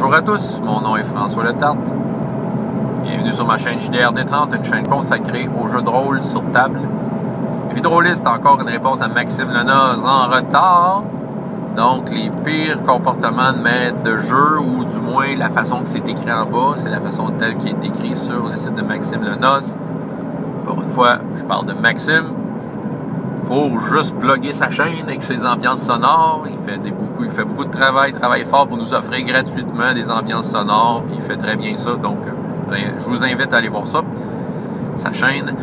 Bonjour à tous, mon nom est François Letarte. Bienvenue sur ma chaîne JDRD30, une chaîne consacrée aux jeux de rôle sur table. Vidroliste, encore une réponse à Maxime Lenoz en retard. Donc, les pires comportements de maître de jeu, ou du moins la façon que c'est écrit en bas, c'est la façon telle qui est écrit sur le site de Maxime Lenoz. Pour une fois, je parle de Maxime. Pour juste plugger sa chaîne avec ses ambiances sonores. Il fait beaucoup de travail fort pour nous offrir gratuitement des ambiances sonores. Il fait très bien ça, donc je vous invite à aller voir ça, sa chaîne.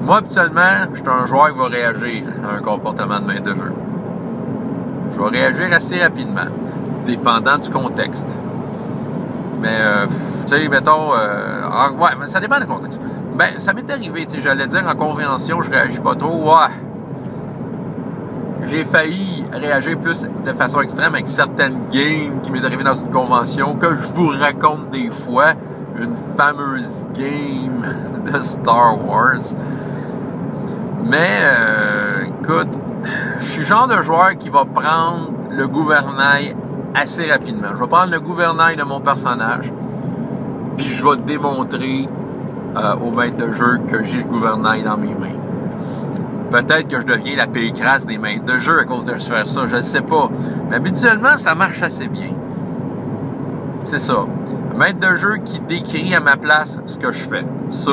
Moi, habituellement, je suis un joueur qui va réagir à un comportement de maître de jeu. Je vais réagir assez rapidement, dépendant du contexte. Mais, tu sais, mettons, ouais, mais ça dépend du contexte. Ben, ça m'est arrivé, tu sais, j'allais dire en convention, je réagis pas trop, ouais. J'ai failli réagir plus de façon extrême avec certaines games qui m'est arrivé dans une convention, que je vous raconte des fois, une fameuse game de Star Wars. Mais, écoute, je suis le genre de joueur qui va prendre le gouvernail assez rapidement. Je vais prendre le gouvernail de mon personnage, puis je vais démontrer au maître de jeu que j'ai le gouvernail dans mes mains. Peut-être que je deviens la pire crasse des maîtres de jeu à cause de faire ça, je ne sais pas. Mais habituellement, ça marche assez bien. C'est ça. Un maître de jeu qui décrit à ma place ce que je fais. Ça,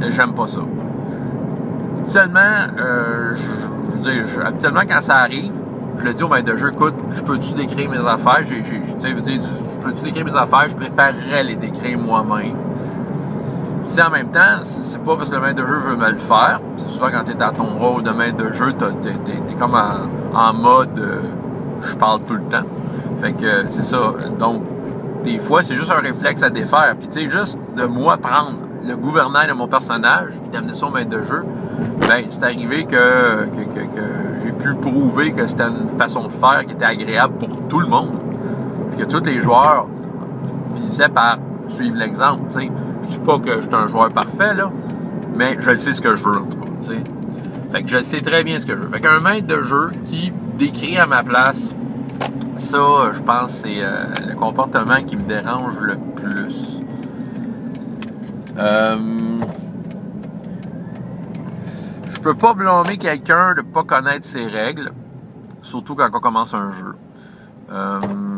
j'aime pas ça. Habituellement, quand ça arrive, je le dis au maître de jeu, écoute, je peux-tu décrire mes affaires? Je peux-tu décrire mes affaires? Je préférerais les décrire moi-même. Puis en même temps, c'est pas parce que le maître de jeu veut me le faire. C'est souvent quand t'es à ton rôle de maître de jeu, t'es comme en mode je parle tout le temps. Fait que c'est ça. Donc, des fois, c'est juste un réflexe à défaire. Puis tu sais, juste de moi prendre le gouvernail de mon personnage, puis d'amener ça au maître de jeu, ben c'est arrivé que j'ai pu prouver que c'était une façon de faire qui était agréable pour tout le monde. Puis que tous les joueurs finissaient par suivre l'exemple, tu sais. Je dis pas que je suis un joueur parfait, là, mais je le sais ce que je veux, en tout cas, tu sais. Fait que je sais très bien ce que je veux. Fait qu'un maître de jeu qui décrit à ma place, ça, je pense, c'est le comportement qui me dérange le plus. Je peux pas blâmer quelqu'un de pas connaître ses règles, surtout quand on commence un jeu.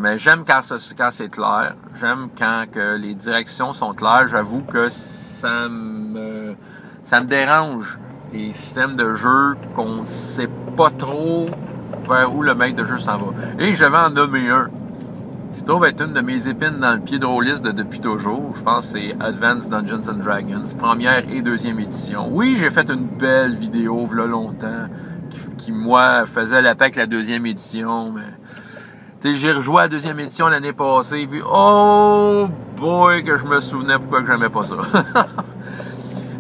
Mais j'aime quand c'est clair. J'aime quand que les directions sont claires. J'avoue que ça me dérange les systèmes de jeu qu'on sait pas trop vers où le maître de jeu s'en va. Et je vais en nommer un qui se trouve être une de mes épines dans le pied de rôliste de depuis toujours. Je pense que c'est Advanced Dungeons & Dragons, première et deuxième édition. Oui, j'ai fait une belle vidéo il y a longtemps qui moi, faisait la paix avec la deuxième édition, mais t'sais, j'ai rejoué la deuxième édition l'année passée, puis oh boy, que je me souvenais pourquoi que j'aimais pas ça.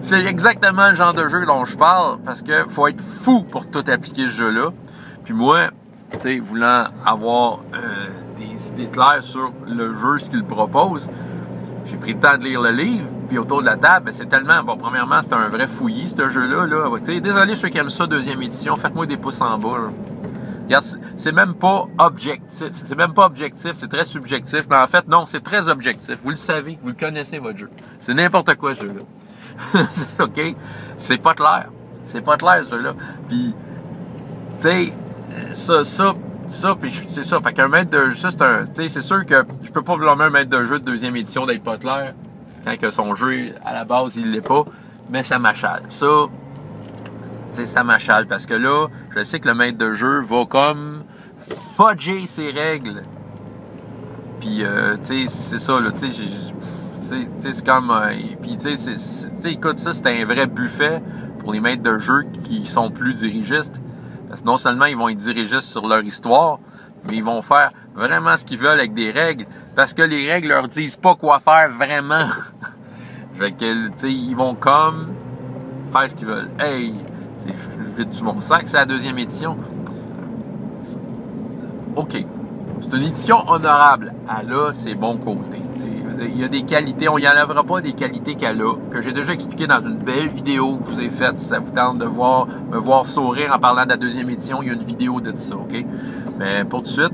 C'est exactement le genre de jeu dont je parle, parce que faut être fou pour tout appliquer ce jeu-là. Puis moi, tu sais, voulant avoir des idées claires sur le jeu, ce qu'il propose, j'ai pris le temps de lire le livre, puis autour de la table, ben, c'est tellement... Bon, premièrement, c'est un vrai fouillis, ce jeu-là. Là. Tu sais, désolé ceux qui aiment ça, deuxième édition, faites-moi des pouces en bas, là. Regarde, c'est même pas objectif. C'est même pas objectif, c'est très subjectif. Mais en fait, non, c'est très objectif. Vous le savez, vous le connaissez, votre jeu. C'est n'importe quoi, ce jeu-là. OK? C'est pas clair. C'est pas clair, ce jeu-là. Puis, tu sais, ça, puis c'est ça. Fait qu'un maître de jeu, ça, c'est un... Tu sais, c'est sûr que je peux pas blâmer un maître de jeu de deuxième édition d'être pas clair quand que son jeu, à la base, il l'est pas. Mais ça m'achale. Ça... T'sais, ça m'achale parce que là, je sais que le maître de jeu va comme fudger ses règles. Puis, tu sais, c'est ça, là, tu sais, c'est comme... puis, tu sais, écoute, ça, c'est un vrai buffet pour les maîtres de jeu qui sont plus dirigistes. Parce que non seulement ils vont être dirigistes sur leur histoire, mais ils vont faire vraiment ce qu'ils veulent avec des règles. Parce que les règles leur disent pas quoi faire vraiment. Fait que, tu sais, ils vont comme faire ce qu'ils veulent. Hey! Je vide-tu mon sac? C'est la deuxième édition. OK. C'est une édition honorable. Elle a ses bons côtés. Il y a des qualités, on n'y enlèvera pas des qualités qu'elle a, que j'ai déjà expliqué dans une belle vidéo que je vous ai faite. Si ça vous tente de me voir sourire en parlant de la deuxième édition, il y a une vidéo de tout ça, OK? Mais pour tout de suite,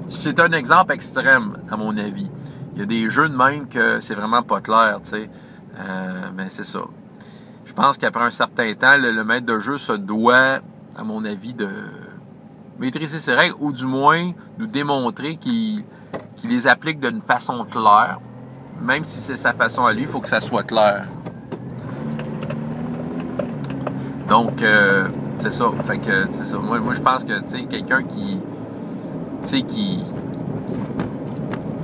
c'est un exemple extrême, à mon avis. Il y a des jeux de même que c'est vraiment pas clair, tu sais. Mais c'est ça. Je pense qu'après un certain temps, le maître de jeu se doit, à mon avis, de maîtriser ses règles, ou du moins nous démontrer qu'il les applique d'une façon claire. Même si c'est sa façon à lui, il faut que ça soit clair. Donc, c'est ça. Fait que, c'est ça. Moi, je pense que, tu sais, quelqu'un qui... Tu sais,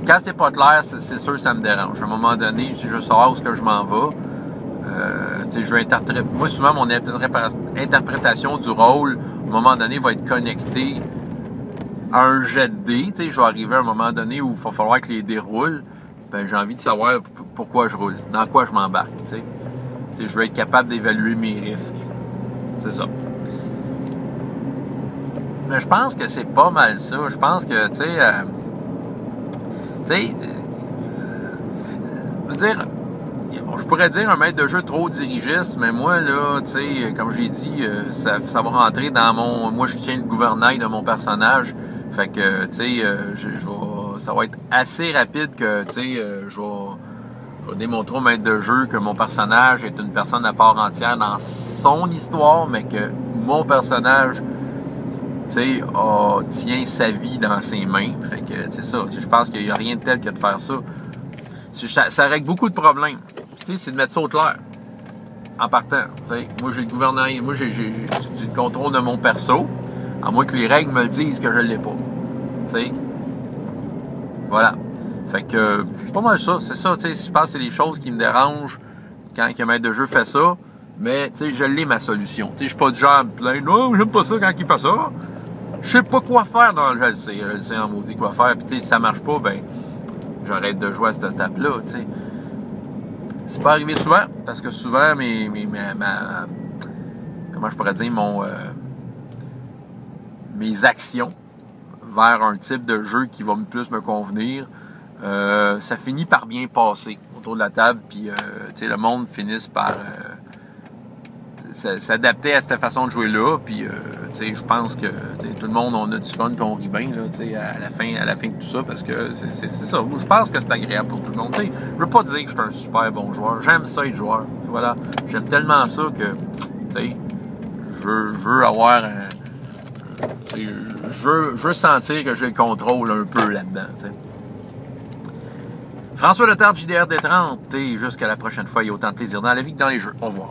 quand c'est pas clair, c'est sûr que ça me dérange. À un moment donné, je veux savoir où est-ce que je m'en vais. Tu sais, je veux interpréter... Moi, souvent, mon interprétation du rôle, à un moment donné, va être connectée à un jet de dés. Tu sais, je vais arriver à un moment donné où il va falloir que les dés roulent. Ben, j'ai envie de savoir pourquoi je roule, dans quoi je m'embarque, tu sais. Tu sais, je veux être capable d'évaluer mes risques. C'est ça. Mais je pense que c'est pas mal ça. Je pense que, tu sais, je pourrais dire un maître de jeu trop dirigiste, mais moi, là, tu sais, comme j'ai dit, ça va rentrer dans mon... Moi, je tiens le gouvernail de mon personnage. Fait que, tu sais, ça va être assez rapide que, tu sais, je vais démontrer au maître de jeu que mon personnage est une personne à part entière dans son histoire, mais que mon personnage, tu sais, tient sa vie dans ses mains. Fait que, c'est ça. Je pense qu'il n'y a rien de tel que de faire ça. Ça règle beaucoup de problèmes. Tu sais, c'est de mettre ça au clair. En partant. Tu sais, moi, j'ai le gouvernail, moi, j'ai le contrôle de mon perso. À moins que les règles me le disent que je ne l'ai pas. Tu sais. Voilà. Fait que, c'est pas mal ça. C'est ça, tu sais. Je pense que c'est les choses qui me dérangent quand un maître de jeu fait ça. Mais, tu sais, je l'ai ma solution. Tu sais, je suis pas du genre à me plaindre. Oh, j'aime pas ça quand il fait ça. Je sais pas quoi faire. Non, je le sais en maudit quoi faire. Puis, tu sais, si ça marche pas, ben, j'arrête de jouer à cette étape-là, tu sais. C'est pas arrivé souvent, parce que souvent, comment je pourrais dire, mes actions vers un type de jeu qui va plus me convenir, ça finit par bien passer autour de la table, puis tu sais, le monde finisse par s'adapter à cette façon de jouer-là, puis tu sais, je pense que tout le monde, on a du fun, puis on rit bien, là, tu sais, à la fin de tout ça, parce que c'est ça. Je pense que c'est agréable pour tout le monde. Tu sais, je veux pas dire que je suis un super bon joueur. J'aime ça être joueur. Voilà. J'aime tellement ça que, tu sais, je veux avoir je veux sentir que j'ai le contrôle un peu là-dedans, tu sais. François Letarte, JDR D30, et jusqu'à la prochaine fois, il y a autant de plaisir dans la vie que dans les jeux. Au revoir.